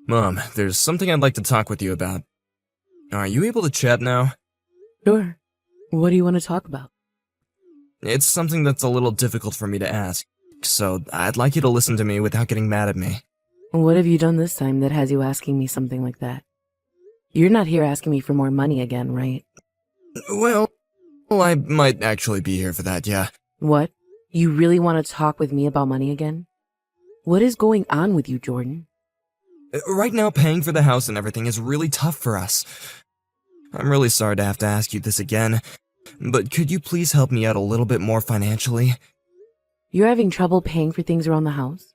Mom, there's something I'd like to talk with you about. Are you able to chat now? Sure. What do you want to talk about? It's something that's a little difficult for me to ask, so I'd like you to listen to me without getting mad at me. What have you done this time that has you asking me something like that? You're not here asking me for more money again, right? Well, I might actually be here for that, yeah. What? You really want to talk with me about money again? What is going on with you, Jordan? Right now, paying for the house and everything is really tough for us. I'm really sorry to have to ask you this again, but could you please help me out a little bit more financially? You're having trouble paying for things around the house?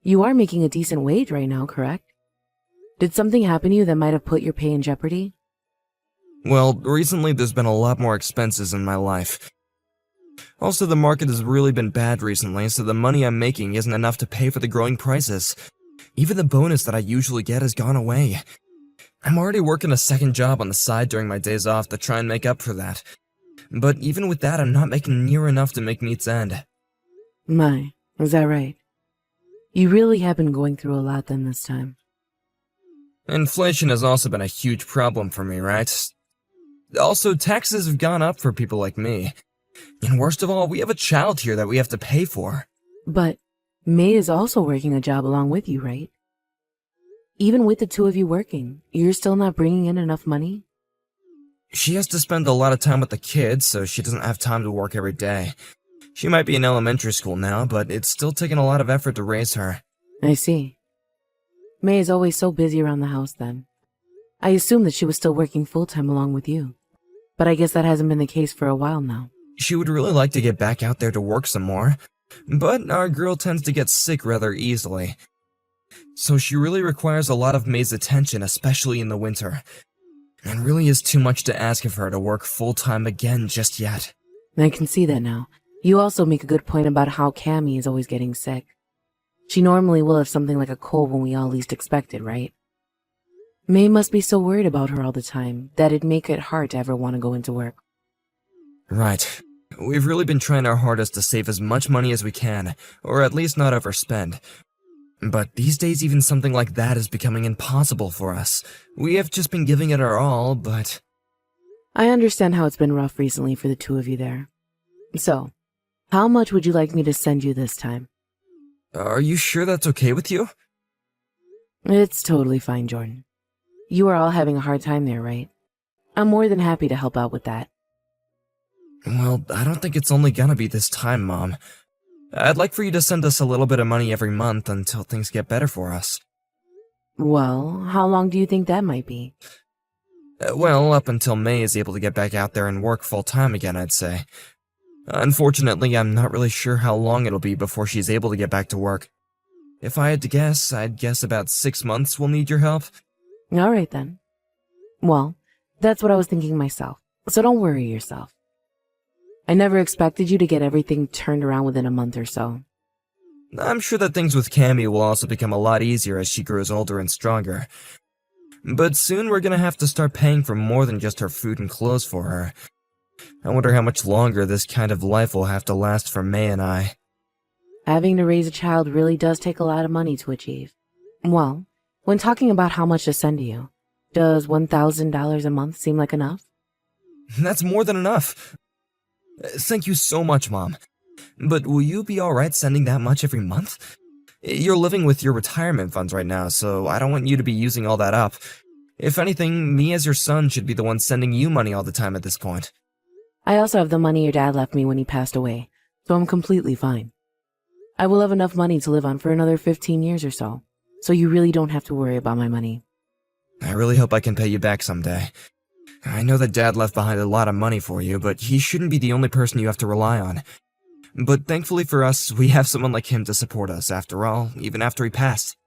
You are making a decent wage right now, correct? Did something happen to you that might have put your pay in jeopardy? Well, recently there's been a lot more expenses in my life. Also, the market has really been bad recently, so the money I'm making isn't enough to pay for the growing prices. Even the bonus that I usually get has gone away. I'm already working a second job on the side during my days off to try and make up for that. But even with that, I'm not making near enough to make meets end. My, is that right? You really have been going through a lot then this time. Inflation has also been a huge problem for me, right? Also, taxes have gone up for people like me. And worst of all, we have a child here that we have to pay for. But May is also working a job along with you, right? Even with the two of you working, you're still not bringing in enough money? She has to spend a lot of time with the kids, so she doesn't have time to work every day. She might be in elementary school now, but it's still taking a lot of effort to raise her. I see. May is always so busy around the house then. I assumed that she was still working full-time along with you. But I guess that hasn't been the case for a while now. She would really like to get back out there to work some more, but our girl tends to get sick rather easily. So she really requires a lot of May's attention, especially in the winter. It really is too much to ask of her to work full-time again just yet. I can see that now. You also make a good point about how Cammy is always getting sick. She normally will have something like a cold when we all least expect it, right? May must be so worried about her all the time that it'd make it hard to ever want to go into work. Right. We've really been trying our hardest to save as much money as we can, or at least not overspend. But these days even something like that is becoming impossible for us. We have just been giving it our all, but... I understand how it's been rough recently for the two of you there. So, how much would you like me to send you this time? Are you sure that's okay with you? It's totally fine, Jordan. You are all having a hard time there, right? I'm more than happy to help out with that. Well, I don't think it's only gonna be this time, Mom. I'd like for you to send us a little bit of money every month until things get better for us. Well, how long do you think that might be? Well, up until May is able to get back out there and work full-time again, I'd say. Unfortunately, I'm not really sure how long it'll be before she's able to get back to work. If I had to guess, I'd guess about 6 months we'll need your help. All right, then. Well, that's what I was thinking myself, so don't worry yourself. I never expected you to get everything turned around within a month or so. I'm sure that things with Cammy will also become a lot easier as she grows older and stronger. But soon we're gonna have to start paying for more than just her food and clothes for her. I wonder how much longer this kind of life will have to last for May and I. Having to raise a child really does take a lot of money to achieve. Well, when talking about how much to send to you, does $1,000 a month seem like enough? That's more than enough. Thank you so much, Mom. But will you be alright sending that much every month? You're living with your retirement funds right now, so I don't want you to be using all that up. If anything, me as your son should be the one sending you money all the time at this point. I also have the money your dad left me when he passed away, so I'm completely fine. I will have enough money to live on for another 15 years or so you really don't have to worry about my money. I really hope I can pay you back someday. I know that Dad left behind a lot of money for you, but he shouldn't be the only person you have to rely on. But thankfully for us, we have someone like him to support us, after all, even after he passed.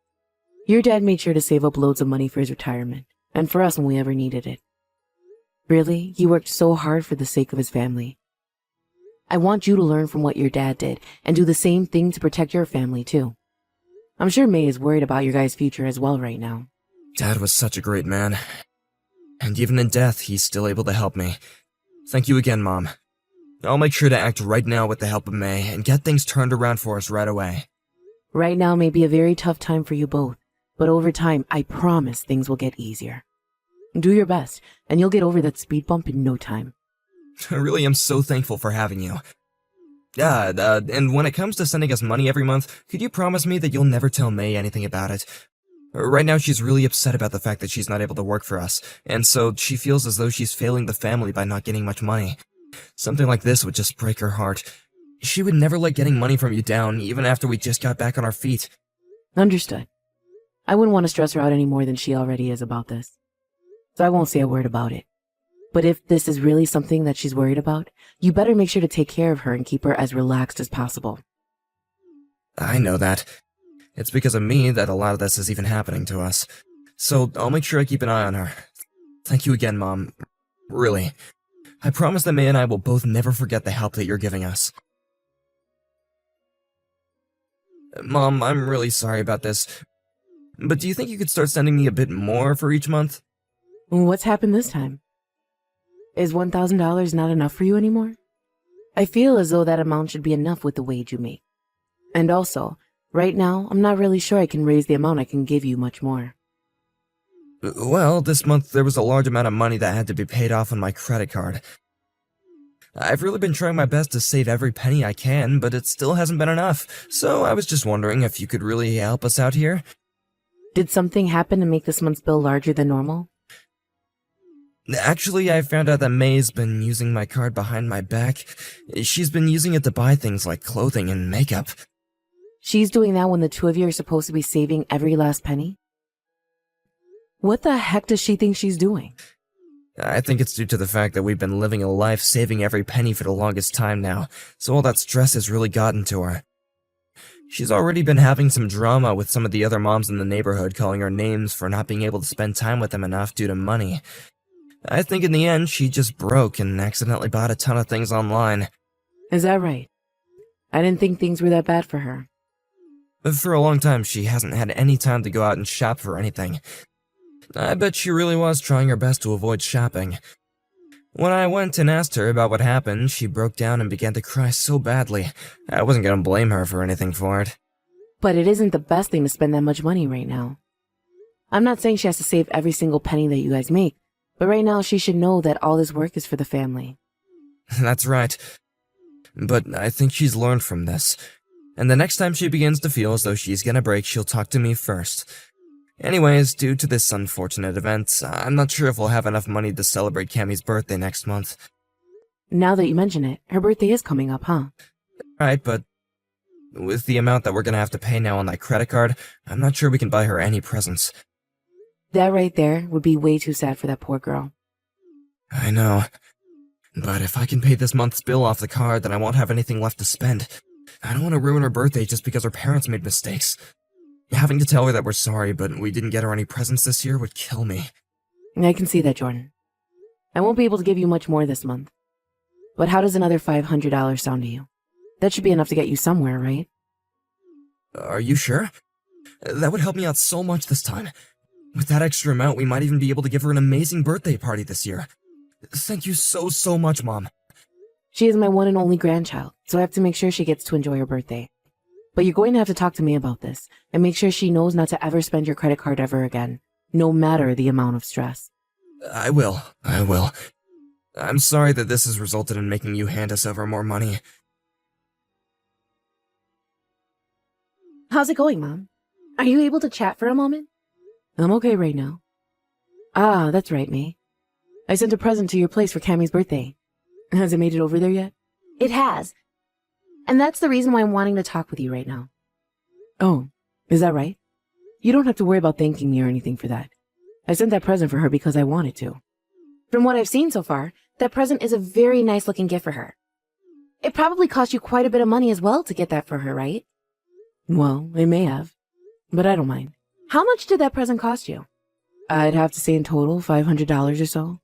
Your dad made sure to save up loads of money for his retirement, and for us when we ever needed it. Really, he worked so hard for the sake of his family. I want you to learn from what your dad did, and do the same thing to protect your family, too. I'm sure May is worried about your guys' future as well right now. Dad was such a great man. And even in death, he's still able to help me. Thank you again, Mom. I'll make sure to act right now with the help of May and get things turned around for us right away. Right now may be a very tough time for you both, But over time, I promise things will get easier. Do your best, and you'll get over that speed bump in no time. I really am so thankful for having you. And when it comes to sending us money every month, could you promise me that you'll never tell May anything about it? Right now, she's really upset about the fact that she's not able to work for us, and so she feels as though she's failing the family by not getting much money. Something like this would just break her heart. She would never let getting money from you down, even after we just got back on our feet. Understood. I wouldn't want to stress her out any more than she already is about this. So I won't say a word about it. But if this is really something that she's worried about, you better make sure to take care of her and keep her as relaxed as possible. I know that. It's because of me that a lot of this is even happening to us. So I'll make sure I keep an eye on her. Thank you again, Mom. Really. I promise that May and I will both never forget the help that you're giving us. Mom, I'm really sorry about this. But do you think you could start sending me a bit more for each month? What's happened this time? Is $1,000 not enough for you anymore? I feel as though that amount should be enough with the wage you make. And also, right now, I'm not really sure I can raise the amount I can give you much more. Well, this month there was a large amount of money that had to be paid off on my credit card. I've really been trying my best to save every penny I can, but it still hasn't been enough, so I was just wondering if you could really help us out here. Did something happen to make this month's bill larger than normal? Actually, I found out that May's been using my card behind my back. She's been using it to buy things like clothing and makeup. She's doing that when the two of you are supposed to be saving every last penny? What the heck does she think she's doing? I think it's due to the fact that we've been living a life saving every penny for the longest time now, so all that stress has really gotten to her. She's already been having some drama with some of the other moms in the neighborhood calling her names for not being able to spend time with them enough due to money. I think in the end she just broke and accidentally bought a ton of things online. Is that right? I didn't think things were that bad for her. But for a long time she hasn't had any time to go out and shop for anything. I bet she really was trying her best to avoid shopping. When I went and asked her about what happened, she broke down and began to cry so badly. I wasn't gonna blame her for anything for it. But it isn't the best thing to spend that much money right now. I'm not saying she has to save every single penny that you guys make, but right now she should know that all this work is for the family. That's right. But I think she's learned from this. And the next time she begins to feel as though she's gonna break, she'll talk to me first. Anyways, due to this unfortunate event, I'm not sure if we'll have enough money to celebrate Cammie's birthday next month. Now that you mention it, her birthday is coming up, huh? Right, but with the amount that we're gonna have to pay now on that credit card, I'm not sure we can buy her any presents. That right there would be way too sad for that poor girl. I know. But if I can pay this month's bill off the card, then I won't have anything left to spend. I don't want to ruin her birthday just because her parents made mistakes. Having to tell her that we're sorry, but we didn't get her any presents this year would kill me. I can see that, Jordan. I won't be able to give you much more this month. But how does another $500 sound to you? That should be enough to get you somewhere, right? Are you sure? That would help me out so much this time. With that extra amount, we might even be able to give her an amazing birthday party this year. Thank you so much, Mom. She is my one and only grandchild, so I have to make sure she gets to enjoy her birthday. But you're going to have to talk to me about this, and make sure she knows not to ever spend your credit card ever again, no matter the amount of stress. I will. I'm sorry that this has resulted in making you hand us over more money. How's it going, Mom? Are you able to chat for a moment? I'm okay right now. Ah, that's right, May. I sent a present to your place for Cammie's birthday. Has it made it over there yet? It has. And that's the reason why I'm wanting to talk with you right now. Oh, is that right? You don't have to worry about thanking me or anything for that. I sent that present for her because I wanted to. From what I've seen so far, that present is a very nice looking gift for her. It probably cost you quite a bit of money as well to get that for her, right? Well, it may have, but I don't mind. How much did that present cost you? I'd have to say in total $500 or so.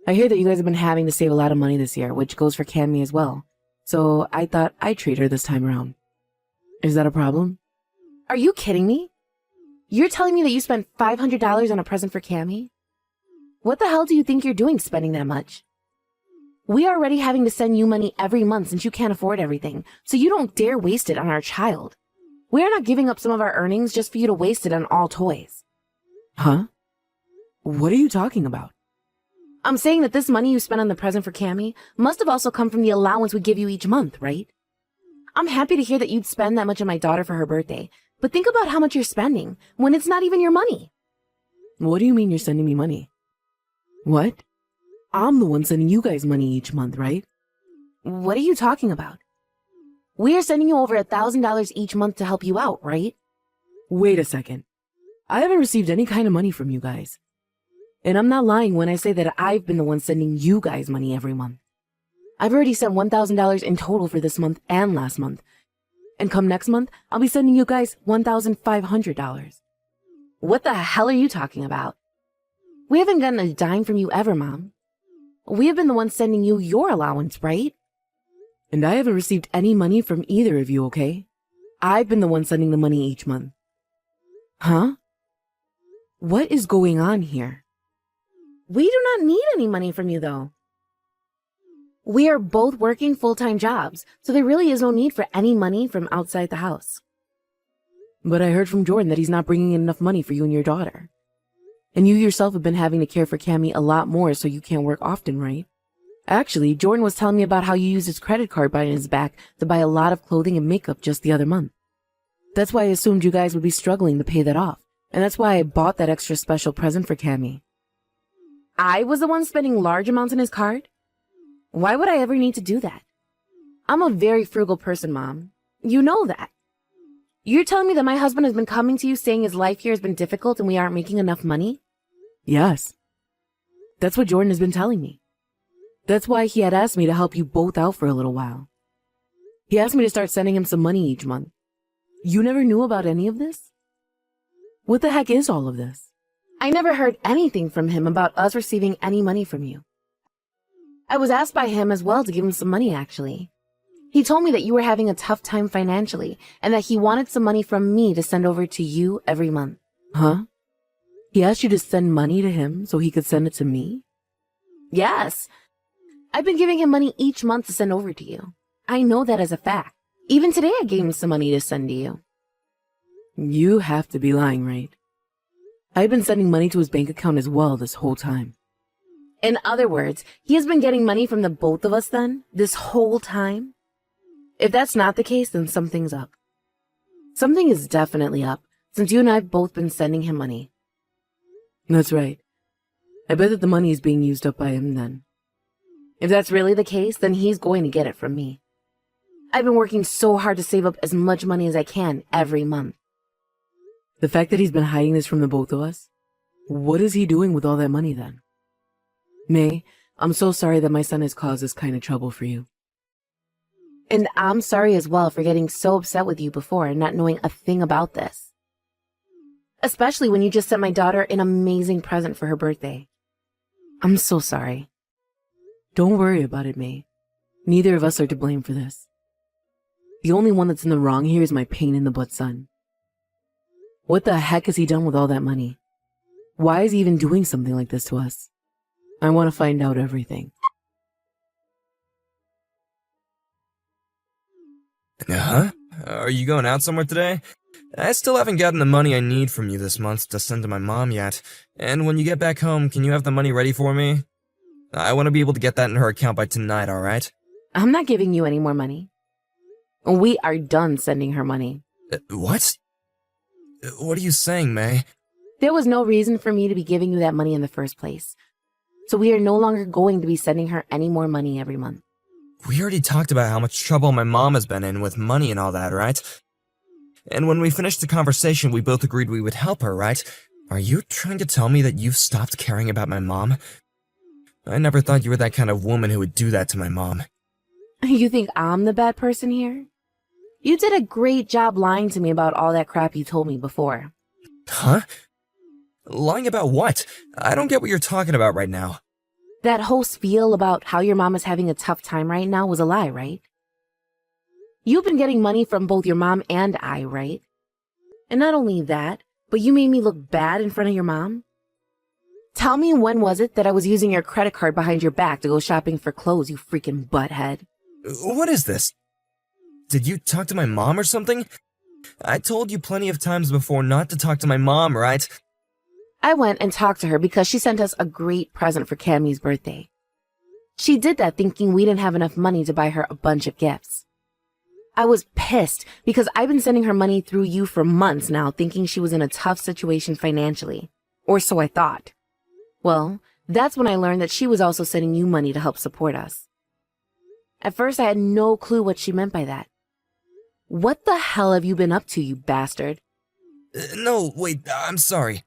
I hear that you guys have been having to save a lot of money this year, which goes for Cammie as well. So I thought I'd treat her this time around. Is that a problem? Are you kidding me? You're telling me that you spent $500 on a present for Cammie? What the hell do you think you're doing spending that much? We are already having to send you money every month since you can't afford everything, so you don't dare waste it on our child. We are not giving up some of our earnings just for you to waste it on all toys. Huh? What are you talking about? I'm saying that this money you spent on the present for Cammy must have also come from the allowance we give you each month, right? I'm happy to hear that you'd spend that much on my daughter for her birthday, but think about how much you're spending when it's not even your money. What do you mean you're sending me money? What? I'm the one sending you guys money each month, right? What are you talking about? We are sending you over $1,000 each month to help you out, right? Wait a second. I haven't received any kind of money from you guys. And I'm not lying when I say that I've been the one sending you guys money every month. I've already sent $1,000 in total for this month and last month. And come next month, I'll be sending you guys $1,500. What the hell are you talking about? We haven't gotten a dime from you ever, Mom. We have been the ones sending you your allowance, right? And I haven't received any money from either of you, okay? I've been the one sending the money each month. Huh? What is going on here? We do not need any money from you, though. We are both working full-time jobs, so there really is no need for any money from outside the house. But I heard from Jordan that he's not bringing in enough money for you and your daughter. And you yourself have been having to care for Cammy a lot more, so you can't work often, right? Actually, Jordan was telling me about how you used his credit card behind his back to buy a lot of clothing and makeup just the other month. That's why I assumed you guys would be struggling to pay that off, and that's why I bought that extra special present for Cammy. I was the one spending large amounts on his card? Why would I ever need to do that? I'm a very frugal person, Mom. You know that. You're telling me that my husband has been coming to you saying his life here has been difficult and we aren't making enough money? Yes. That's what Jordan has been telling me. That's why he had asked me to help you both out for a little while. He asked me to start sending him some money each month. You never knew about any of this? What the heck is all of this? I never heard anything from him about us receiving any money from you. I was asked by him as well to give him some money, actually. He told me that you were having a tough time financially and that he wanted some money from me to send over to you every month. Huh? He asked you to send money to him so he could send it to me? Yes. I've been giving him money each month to send over to you. I know that as a fact. Even today I gave him some money to send to you. You have to be lying, right? I've been sending money to his bank account as well this whole time. In other words, he has been getting money from the both of us then, this whole time? If that's not the case, then something's up. Something is definitely up, since you and I have both been sending him money. That's right. I bet that the money is being used up by him then. If that's really the case, then he's going to get it from me. I've been working so hard to save up as much money as I can every month. The fact that he's been hiding this from the both of us? What is he doing with all that money then? May, I'm so sorry that my son has caused this kind of trouble for you. And I'm sorry as well for getting so upset with you before and not knowing a thing about this. Especially when you just sent my daughter an amazing present for her birthday. I'm so sorry. Don't worry about it, May. Neither of us are to blame for this. The only one that's in the wrong here is my pain in the butt son. What the heck has he done with all that money? Why is he even doing something like this to us? I want to find out everything. Huh? Are you going out somewhere today? I still haven't gotten the money I need from you this month to send to my mom yet. And when you get back home, can you have the money ready for me? I want to be able to get that in her account by tonight, alright? I'm not giving you any more money. We are done sending her money. What? What are you saying, May? There was no reason for me to be giving you that money in the first place. So we are no longer going to be sending her any more money every month. We already talked about how much trouble my mom has been in with money and all that, right? And when we finished the conversation, we both agreed we would help her, right? Are you trying to tell me that you've stopped caring about my mom? I never thought you were that kind of woman who would do that to my mom. You think I'm the bad person here? You did a great job lying to me about all that crap you told me before. Huh? Lying about what? I don't get what you're talking about right now. That whole spiel about how your mom is having a tough time right now was a lie, right? You've been getting money from both your mom and I, right? And not only that, but you made me look bad in front of your mom? Tell me, when was it that I was using your credit card behind your back to go shopping for clothes, you freaking butthead? What is this? Did you talk to my mom or something? I told you plenty of times before not to talk to my mom, right? I went and talked to her because she sent us a great present for Cammie's birthday. She did that thinking we didn't have enough money to buy her a bunch of gifts. I was pissed because I've been sending her money through you for months now, thinking she was in a tough situation financially. Or so I thought. Well, that's when I learned that she was also sending you money to help support us. At first, I had no clue what she meant by that. What the hell have you been up to, you bastard? No, wait, I'm sorry.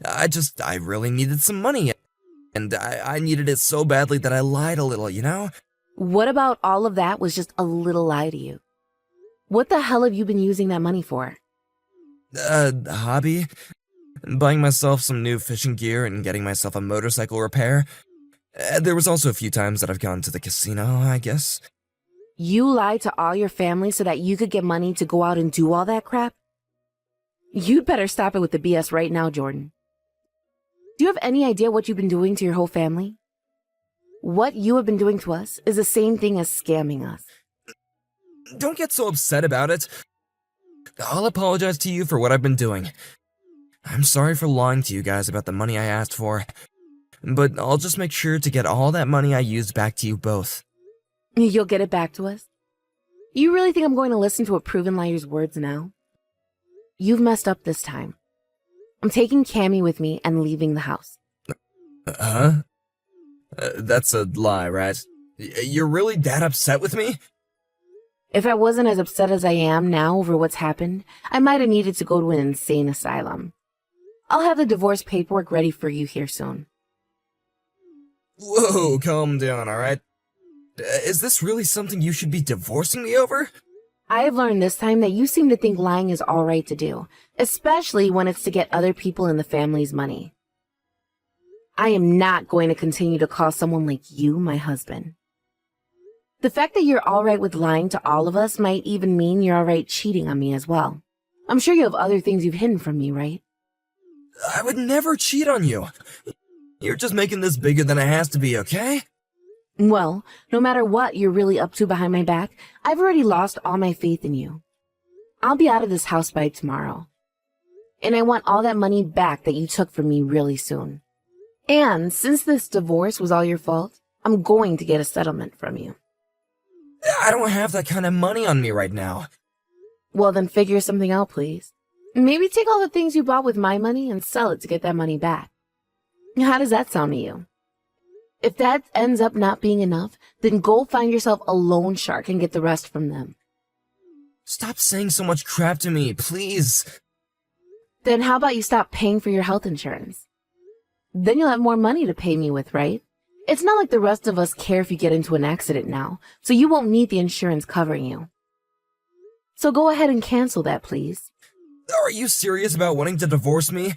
I really needed some money. And I needed it so badly that I lied a little, you know? What about all of that was just a little lie to you? What the hell have you been using that money for? Hobby? Buying myself some new fishing gear and getting myself a motorcycle repair. There was also a few times that I've gone to the casino, I guess. You lied to all your family so that you could get money to go out and do all that crap? You'd better stop it with the BS right now, Jordan. Do you have any idea what you've been doing to your whole family? What you have been doing to us is the same thing as scamming us. Don't get so upset about it. I'll apologize to you for what I've been doing. I'm sorry for lying to you guys about the money I asked for, but I'll just make sure to get all that money I used back to you both. You'll get it back to us? You really think I'm going to listen to a proven liar's words now? You've messed up this time. I'm taking Cammie with me and leaving the house. Huh? That's a lie, right? You're really that upset with me? If I wasn't as upset as I am now over what's happened, I might have needed to go to an insane asylum. I'll have the divorce paperwork ready for you here soon. Whoa, calm down, alright? Is this really something you should be divorcing me over? I have learned this time that you seem to think lying is alright to do, especially when it's to get other people in the family's money. I am not going to continue to call someone like you my husband. The fact that you're alright with lying to all of us might even mean you're alright cheating on me as well. I'm sure you have other things you've hidden from me, right? I would never cheat on you. You're just making this bigger than it has to be, okay? Well, no matter what you're really up to behind my back, I've already lost all my faith in you. I'll be out of this house by tomorrow. And I want all that money back that you took from me really soon. And since this divorce was all your fault, I'm going to get a settlement from you. I don't have that kind of money on me right now. Well, then figure something out, please. Maybe take all the things you bought with my money and sell it to get that money back. How does that sound to you? If that ends up not being enough, then go find yourself a loan shark and get the rest from them. Stop saying so much crap to me, please. Then how about you stop paying for your health insurance? Then you'll have more money to pay me with, right? It's not like the rest of us care if you get into an accident now, so you won't need the insurance covering you. So go ahead and cancel that, please. Are you serious about wanting to divorce me?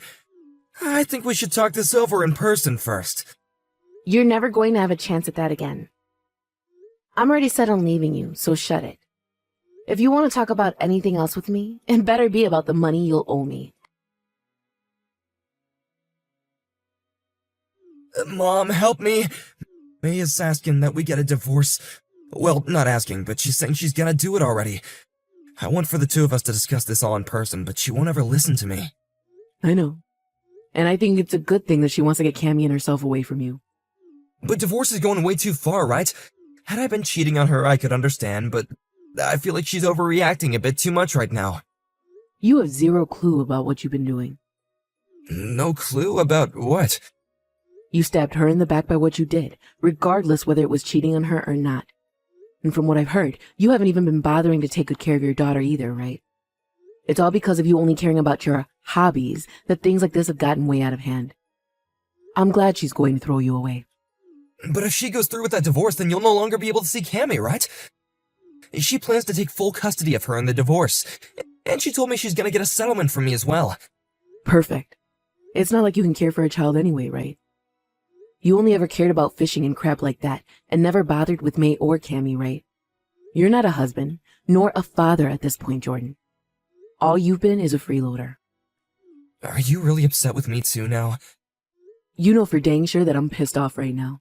I think we should talk this over in person first. You're never going to have a chance at that again. I'm already set on leaving you, so shut it. If you want to talk about anything else with me, it better be about the money you'll owe me. Mom, help me. May is asking that we get a divorce. Well, not asking, but she's saying she's gonna do it already. I want for the two of us to discuss this all in person, but she won't ever listen to me. I know. And I think it's a good thing that she wants to get Cammie and herself away from you. But divorce is going way too far, right? Had I been cheating on her, I could understand, but I feel like she's overreacting a bit too much right now. You have zero clue about what you've been doing. No clue about what? You stabbed her in the back by what you did, regardless whether it was cheating on her or not. And from what I've heard, you haven't even been bothering to take good care of your daughter either, right? It's all because of you only caring about your hobbies that things like this have gotten way out of hand. I'm glad she's going to throw you away. But if she goes through with that divorce, then you'll no longer be able to see Cammie, right? She plans to take full custody of her in the divorce, and she told me she's gonna get a settlement from me as well. Perfect. It's not like you can care for a child anyway, right? You only ever cared about fishing and crap like that, and never bothered with May or Cammie, right? You're not a husband, nor a father at this point, Jordan. All you've been is a freeloader. Are you really upset with me too now? You know for dang sure that I'm pissed off right now.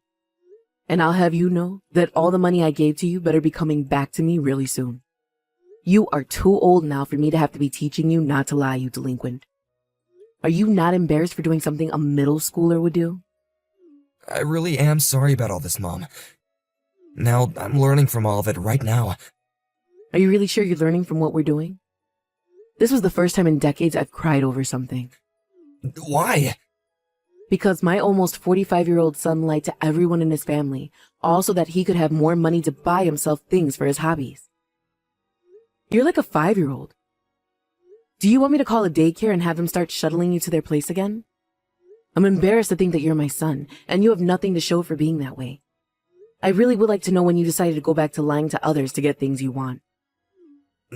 And I'll have you know that all the money I gave to you better be coming back to me really soon. You are too old now for me to have to be teaching you not to lie, you delinquent. Are you not embarrassed for doing something a middle schooler would do? I really am sorry about all this, Mom. Now, I'm learning from all of it right now. Are you really sure you're learning from what we're doing? This was the first time in decades I've cried over something. Why? Because my almost 45-year-old son lied to everyone in his family, all so that he could have more money to buy himself things for his hobbies. You're like a 5-year-old. Do you want me to call a daycare and have them start shuttling you to their place again? I'm embarrassed to think that you're my son, and you have nothing to show for being that way. I really would like to know when you decided to go back to lying to others to get things you want.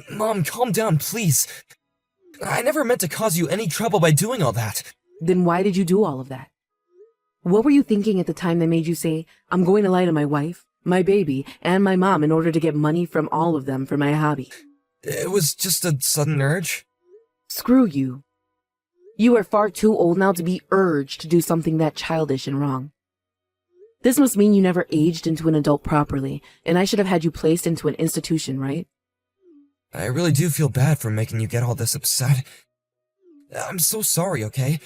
Mom, calm down, please. I never meant to cause you any trouble by doing all that. Then why did you do all of that? What were you thinking at the time that made you say, I'm going to lie to my wife, my baby, and my mom in order to get money from all of them for my hobby? It was just a sudden urge. Screw you. You are far too old now to be urged to do something that childish and wrong. This must mean you never aged into an adult properly, and I should have had you placed into an institution, right? I really do feel bad for making you get all this upset. I'm so sorry, okay?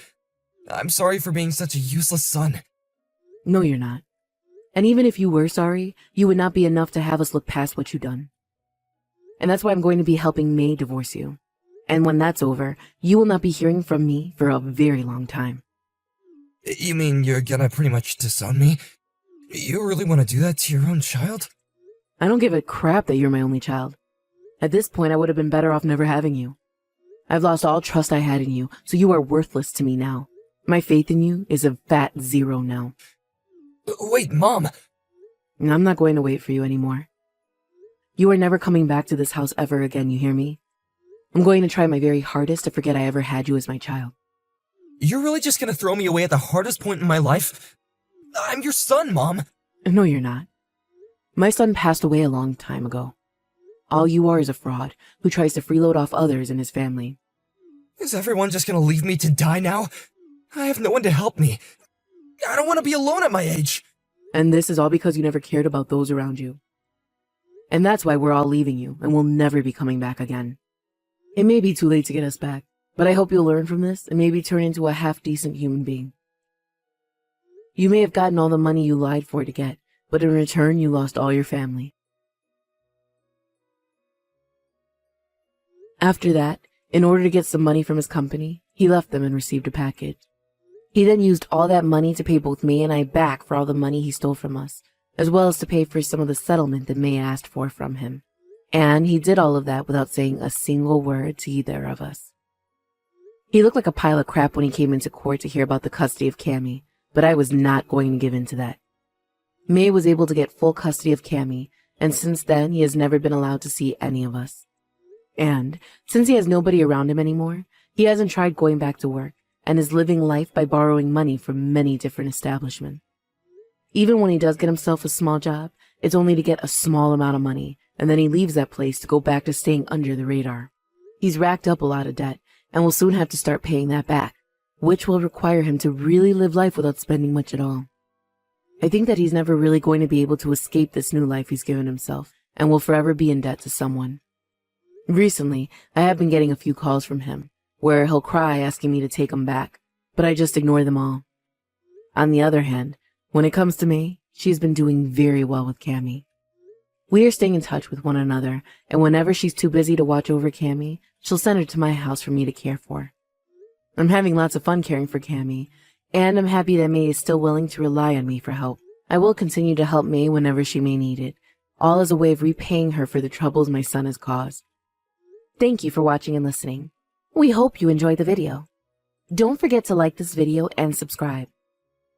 I'm sorry for being such a useless son. No, you're not. And even if you were sorry, you would not be enough to have us look past what you've done. And that's why I'm going to be helping May divorce you. And when that's over, you will not be hearing from me for a very long time. You mean you're gonna pretty much disown me? You really want to do that to your own child? I don't give a crap that you're my only child. At this point, I would have been better off never having you. I've lost all trust I had in you, so you are worthless to me now. My faith in you is a fat 0 now. Wait, Mom! And I'm not going to wait for you anymore. You are never coming back to this house ever again, you hear me? I'm going to try my very hardest to forget I ever had you as my child. You're really just gonna throw me away at the hardest point in my life? I'm your son, Mom! No, you're not. My son passed away a long time ago. All you are is a fraud who tries to freeload off others in his family. Is everyone just gonna leave me to die now? I have no one to help me. I don't want to be alone at my age. And this is all because you never cared about those around you. And that's why we're all leaving you and will never be coming back again. It may be too late to get us back, but I hope you'll learn from this and maybe turn into a half-decent human being. You may have gotten all the money you lied for to get, but in return you lost all your family. After that, in order to get some money from his company, he left them and received a package. He then used all that money to pay both May and I back for all the money he stole from us, as well as to pay for some of the settlement that May asked for from him. And he did all of that without saying a single word to either of us. He looked like a pile of crap when he came into court to hear about the custody of Cammy, but I was not going to give in to that. May was able to get full custody of Cammy, and since then he has never been allowed to see any of us. And since he has nobody around him anymore, he hasn't tried going back to work and is living life by borrowing money from many different establishments. Even when he does get himself a small job, it's only to get a small amount of money, and then he leaves that place to go back to staying under the radar. He's racked up a lot of debt and will soon have to start paying that back, which will require him to really live life without spending much at all. I think that he's never really going to be able to escape this new life he's given himself and will forever be in debt to someone. Recently, I have been getting a few calls from him, where he'll cry asking me to take him back, but I just ignore them all. On the other hand, when it comes to May, she's been doing very well with Cammy. We are staying in touch with one another, and whenever she's too busy to watch over Cammy, she'll send her to my house for me to care for. I'm having lots of fun caring for Cammy, and I'm happy that May is still willing to rely on me for help. I will continue to help May whenever she may need it, all as a way of repaying her for the troubles my son has caused. Thank you for watching and listening. We hope you enjoyed the video. Don't forget to like this video and subscribe.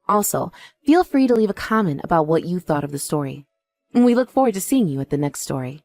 Also, feel free to leave a comment about what you thought of the story. And we look forward to seeing you at the next story.